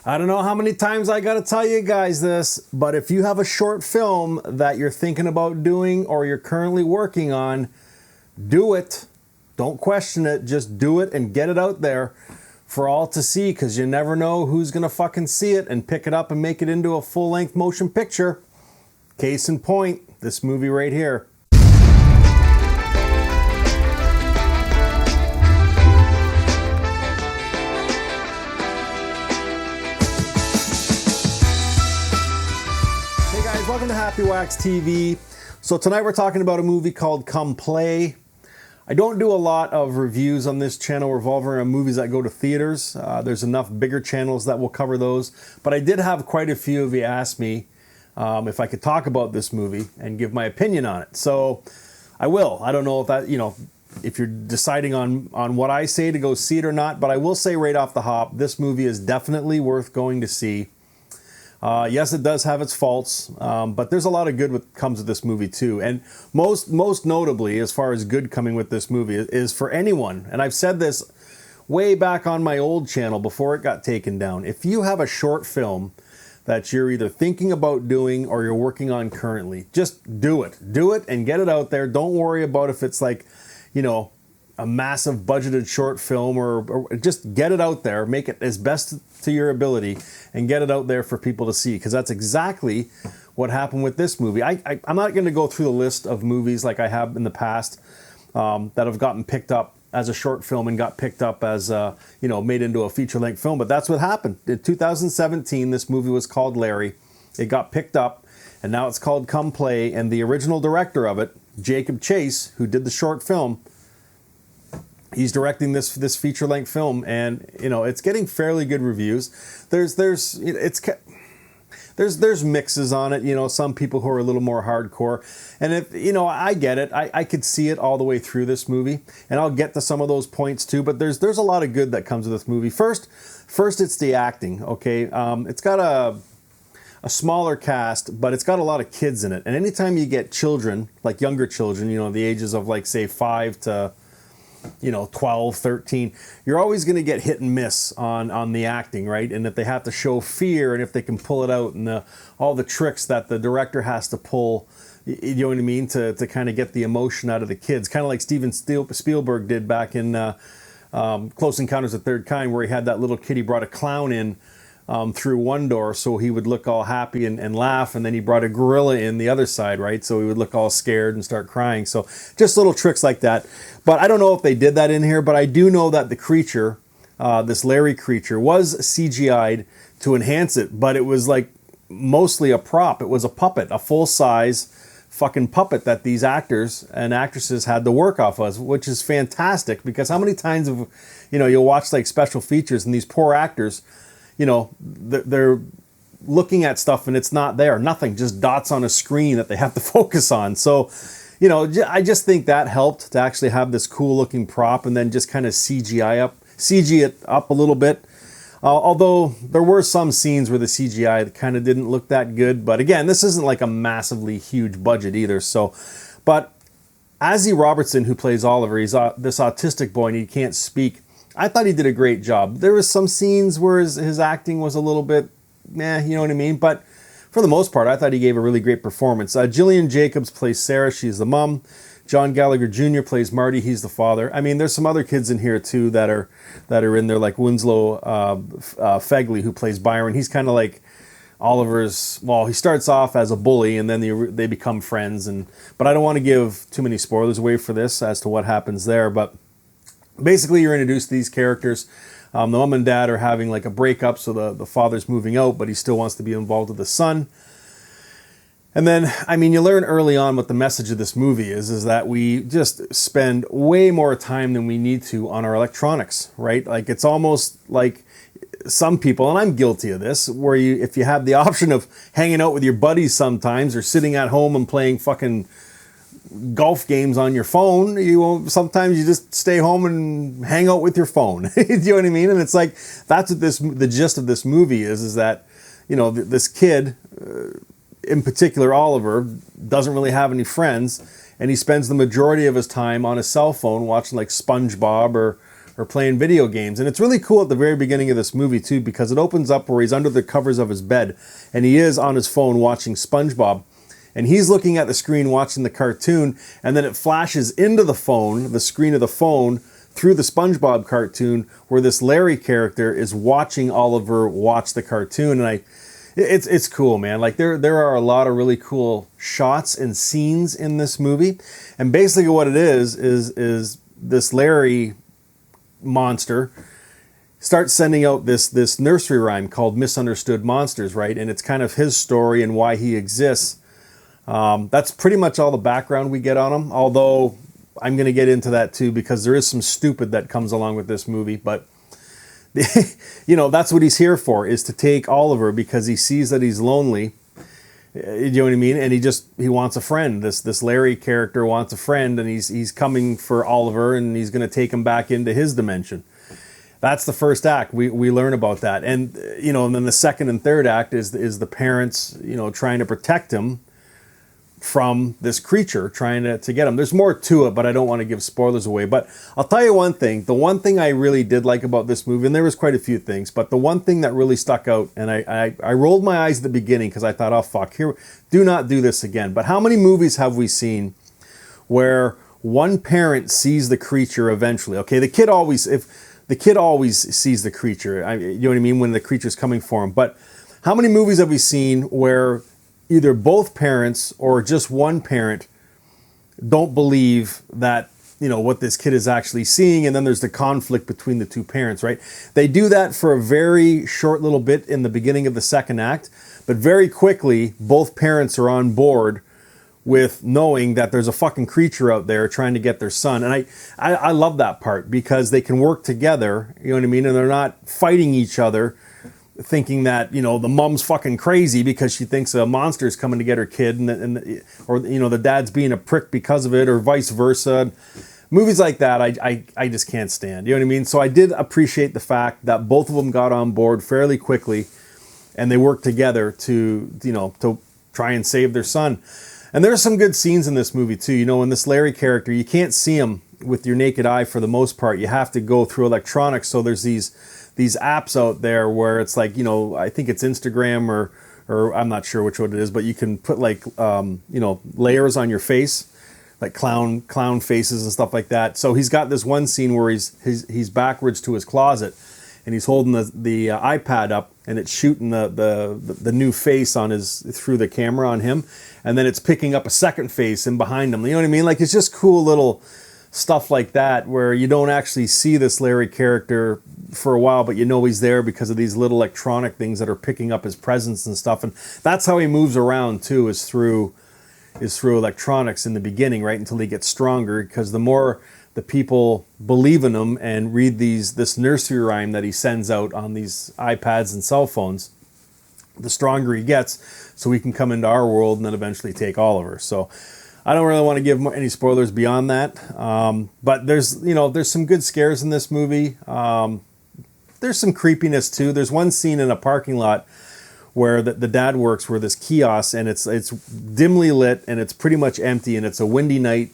I don't know how many times I gotta tell you guys this, but if you have a short film that you're thinking about doing or you're currently working on, do it. Don't question it. Just do it and get it out there for all to see, because you never know who's gonna fucking see it and pick it up and make it into a full-length motion picture. Case in point, this movie right here. Welcome to Happywax TV. So tonight we're talking about a movie called Come Play. I don't do a lot of reviews on this channel revolving around movies that go to theaters. There's enough bigger channels that will cover those. But I did have quite a few of you ask me if I could talk about this movie and give my opinion on it. So I will. I don't know if that, if you're deciding on what I say to go see it or not, but I will say right off the hop, this movie is definitely worth going to see. Yes, it does have its faults, but there's a lot of good that comes with this movie too. And most notably, as far as good coming with this movie, is for anyone, and I've said this way back on my old channel before it got taken down, if you have a short film that you're either thinking about doing or you're working on currently, just do it. Do it and get it out there. Don't worry about if it's like, a massive budgeted short film, or just get it out there, make it as best to your ability and get it out there for people to see, because that's exactly what happened with this movie. I'm not going to go through the list of movies like I have in the past that have gotten picked up as a short film and got picked up as made into a feature-length film, but that's what happened. In 2017, this movie was called Larry. It got picked up and now it's called Come Play, and the original director of it, Jacob Chase, who did the short film, he's directing this feature-length film, and it's getting fairly good reviews. There's mixes on it. Some people who are a little more hardcore, and if I get it. I could see it all the way through this movie, and I'll get to some of those points too. But there's a lot of good that comes with this movie. First, it's the acting. Okay, it's got a smaller cast, but it's got a lot of kids in it. And anytime you get children, like younger children, the ages of like say 5 to 12, 13, you're always going to get hit and miss on the acting, right? And if they have to show fear, and if they can pull it out, and all the tricks that the director has to pull, you know what I mean, to kind of get the emotion out of the kids, kind of like Steven Spielberg did back in Close Encounters of the Third Kind, where he had that little kid, he brought a clown in through one door so he would look all happy and laugh, and then he brought a gorilla in the other side, right? So he would look all scared and start crying. So just little tricks like that. But I don't know if they did that in here, but I do know that the creature, this Larry creature, was CGI'd to enhance it, but it was like mostly a prop. It was a puppet, a full-size fucking puppet that these actors and actresses had to work off of, which is fantastic, because how many times have, you'll watch like special features and these poor actors, they're looking at stuff and it's not there. Nothing, just dots on a screen that they have to focus on. So, I just think that helped to actually have this cool looking prop and then just kind of CG it up a little bit. Although there were some scenes where the CGI kind of didn't look that good. But again, this isn't like a massively huge budget either. So, but Ozzy Robertson, who plays Oliver, he's this autistic boy and he can't speak. I thought he did a great job. There was some scenes where his acting was a little bit, you know what I mean? But for the most part, I thought he gave a really great performance. Jillian Jacobs plays Sarah. She's the mom. John Gallagher Jr. plays Marty. He's the father. I mean, there's some other kids in here too that are in there, like Winslow Fegley, who plays Byron. He's kind of like Oliver's. Well, he starts off as a bully, and then they become friends. But I don't want to give too many spoilers away for this as to what happens there. But basically, you're introduced to these characters. The mom and dad are having like a breakup, so the father's moving out, but he still wants to be involved with the son. And then, you learn early on what the message of this movie is that we just spend way more time than we need to on our electronics, right? Like, it's almost like some people, and I'm guilty of this, where if you have the option of hanging out with your buddies sometimes, or sitting at home and playing fucking golf games on your phone, sometimes you just stay home and hang out with your phone. You know what I mean? And it's like, that's what the gist of this movie is that, this kid, in particular Oliver, doesn't really have any friends, and he spends the majority of his time on his cell phone watching like SpongeBob or or playing video games. And it's really cool at the very beginning of this movie too, because it opens up where he's under the covers of his bed and he is on his phone watching SpongeBob. And he's looking at the screen watching the cartoon, and then it flashes into the phone, the screen of the phone, through the SpongeBob cartoon, where this Larry character is watching Oliver watch the cartoon. And it's cool, man. Like there are a lot of really cool shots and scenes in this movie. And basically what it is this Larry monster starts sending out this nursery rhyme called Misunderstood Monsters, right? And it's kind of his story and why he exists. That's pretty much all the background we get on him, although I'm going to get into that too, because there is some stupid that comes along with this movie. But, you know, that's what he's here for, is to take Oliver because he sees that he's lonely. You know what I mean? And he wants a friend. This Larry character wants a friend, and he's coming for Oliver, and he's going to take him back into his dimension. That's the first act. We learn about that. And, you know, and then the second and third act is the parents, you know, trying to protect him from this creature, trying to get him. There's more to it, but I don't want to give spoilers away. But I'll tell you one thing. The one thing I really did like about this movie, and there was quite a few things, but the one thing that really stuck out, and I rolled my eyes at the beginning because I thought, oh fuck, here, do not do this again. But how many movies have we seen where one parent sees the creature eventually? Okay, the kid always sees the creature. You know what I mean? When the creature's coming for him. But how many movies have we seen where either both parents or just one parent don't believe that, you know, what this kid is actually seeing, and then there's the conflict between the two parents, right? They do that for a very short little bit in the beginning of the second act, but very quickly both parents are on board with knowing that there's a fucking creature out there trying to get their son. And I love that part, because they can work together, you know what I mean? And they're not fighting each other, thinking that, you know, the mom's fucking crazy because she thinks a monster's coming to get her kid, or, you know, the dad's being a prick because of it, or vice versa. Movies like that, I just can't stand. You know what I mean? So I did appreciate the fact that both of them got on board fairly quickly, and they worked together to, you know, to try and save their son. And there's some good scenes in this movie too. You know, in this Larry character, you can't see him with your naked eye for the most part. You have to go through electronics. So there's these apps out there where it's like, you know, I think it's Instagram or I'm not sure which one it is, but you can put like, you know, layers on your face, like clown faces and stuff like that. So he's got this one scene where he's backwards to his closet, and he's holding the iPad up, and it's shooting the new face on through the camera on him, and then it's picking up a second face in behind him. You know what I mean? Like, it's just cool little stuff like that where you don't actually see this Larry character for a while, but you know he's there because of these little electronic things that are picking up his presence and stuff. And that's how he moves around too, is through electronics in the beginning, right, until he gets stronger, because the more the people believe in him and read this nursery rhyme that he sends out on these iPads and cell phones, the stronger he gets, so he can come into our world and then eventually take Oliver. So I don't really want to give any spoilers beyond that, but there's some good scares in this movie. There's some creepiness too. There's one scene in a parking lot where the dad works, where this kiosk, and it's dimly lit and it's pretty much empty, and it's a windy night,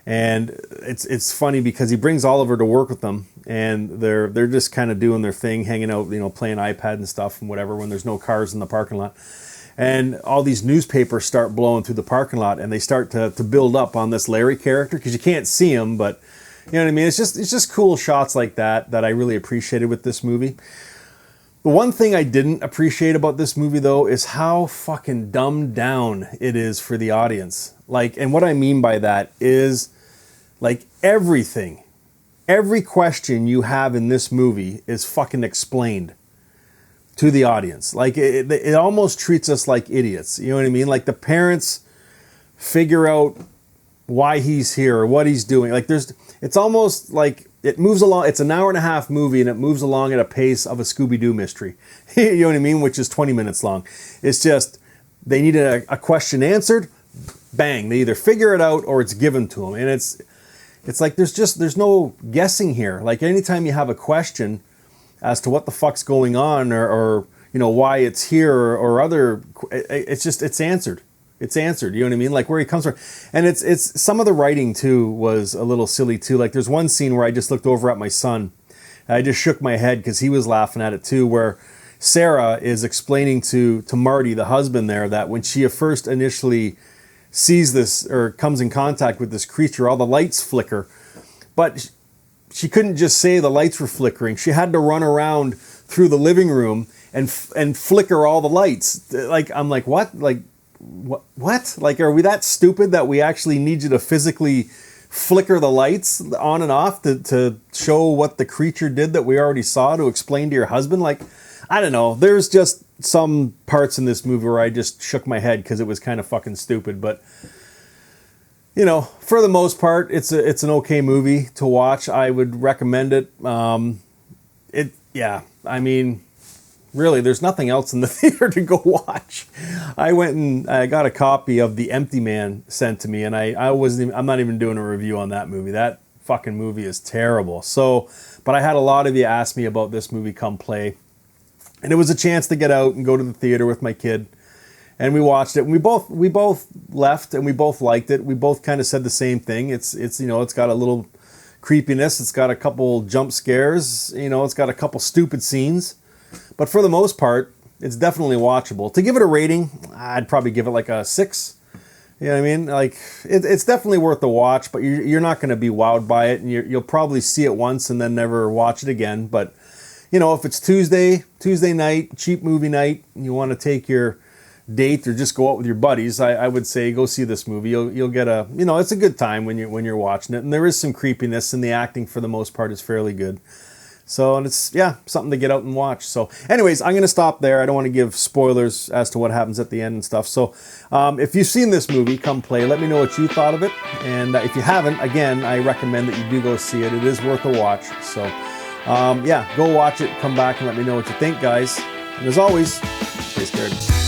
and it's funny because he brings Oliver to work with them, and they're just kind of doing their thing, hanging out, you know, playing iPad and stuff and whatever, when there's no cars in the parking lot. And all these newspapers start blowing through the parking lot, and they start to build up on this Larry character, because you can't see him, but you know what I mean? It's just cool shots like that I really appreciated with this movie. The one thing I didn't appreciate about this movie, though, is how fucking dumbed down it is for the audience. Like, and what I mean by that is, like, every question you have in this movie is fucking explained to the audience. Like, it almost treats us like idiots. You know what I mean? Like, the parents figure out why he's here or what he's doing. Like, it's almost like it moves along. It's an hour and a half movie, and it moves along at a pace of a Scooby-Doo mystery. You know what I mean? Which is 20 minutes long. It's just, they need a question answered, bang. They either figure it out or it's given to them. And it's like, there's no guessing here. Like, anytime you have a question as to what the fuck's going on, or you know, why it's here, or other, it's answered. It's answered, you know what I mean? Like, where he comes from. And it's some of the writing too was a little silly too. Like, there's one scene where I just looked over at my son, I just shook my head because he was laughing at it too, where Sarah is explaining to Marty, the husband there, that when she first initially sees this or comes in contact with this creature, all the lights flicker. But she couldn't just say the lights were flickering. She had to run around through the living room and flicker all the lights. Like, I'm like, what? Like, what? Like, are we that stupid that we actually need you to physically flicker the lights on and off to show what the creature did that we already saw, to explain to your husband? Like, I don't know. There's just some parts in this movie where I just shook my head because it was kind of fucking stupid. But, you know, for the most part, it's an okay movie to watch. I would recommend it. Yeah, I mean, really, there's nothing else in the theater to go watch. I went and I got a copy of The Empty Man sent to me, and I'm not even doing a review on that movie. That fucking movie is terrible. So, but I had a lot of you ask me about this movie, Come Play. And it was a chance to get out and go to the theater with my kid. And we watched it. And we both left and we both liked it. We both kind of said the same thing. It's you know, it's got a little creepiness. It's got a couple jump scares. You know, it's got a couple stupid scenes. But for the most part, it's definitely watchable. To give it a rating, I'd probably give it like a 6. You know what I mean? Like, it's definitely worth the watch, but you're not going to be wowed by it. And you'll probably see it once and then never watch it again. But you know, if it's Tuesday night, cheap movie night, and you want to take your date or just go out with your buddies, I would say go see this movie. You'll get a, you know, it's a good time when you're watching it, and there is some creepiness, and the acting for the most part is fairly good. So, and it's, yeah, something to get out and watch. So anyways, I'm going to stop there. I don't want to give spoilers as to what happens at the end and stuff. So if you've seen this movie, Come Play, let me know what you thought of it. And if you haven't, again, I recommend that you do go see it. It is worth a watch. So yeah, go watch it, come back and let me know what you think, guys. And as always, stay scared.